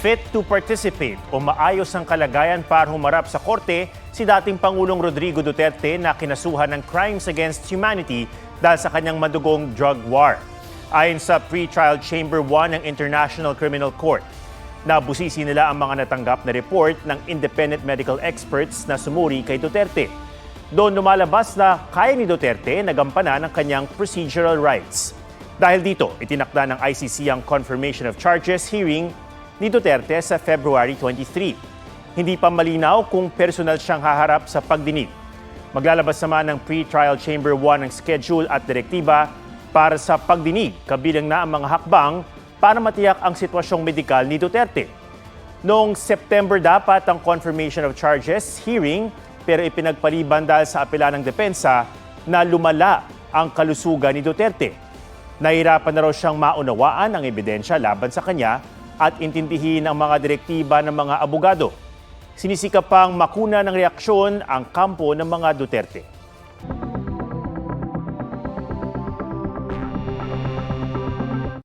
fit to participate o maayos ang kalagayan para humarap sa korte si dating Pangulong Rodrigo Duterte na kinasuhan ng crimes against humanity dahil sa kanyang madugong drug war. Ayon sa Pre-Trial Chamber 1 ng International Criminal Court, nabusisi nila ang mga natanggap na report ng independent medical experts na sumuri kay Duterte. Doon lumalabas na kaya ni Duterte na gampanan ang kanyang procedural rights. Dahil dito, itinakda ng ICC ang confirmation of charges hearing ni Duterte sa February 23. Hindi pa malinaw kung personal siyang haharap sa pagdinig. Maglalabas naman ng Pre-Trial Chamber 1 ng schedule at direktiba para sa pagdinig, kabilang na ang mga hakbang para matiyak ang sitwasyong medikal ni Duterte. Noong September dapat ang confirmation of charges hearing, pero ipinagpaliban dahil sa apela ng depensa na lumala ang kalusugan ni Duterte. Nahirapan na raw siyang maunawaan ang ebidensya laban sa kanya at intindihin ang mga direktiba ng mga abogado. Sinisikap pang makuna ng reaksyon ang kampo ng mga Duterte.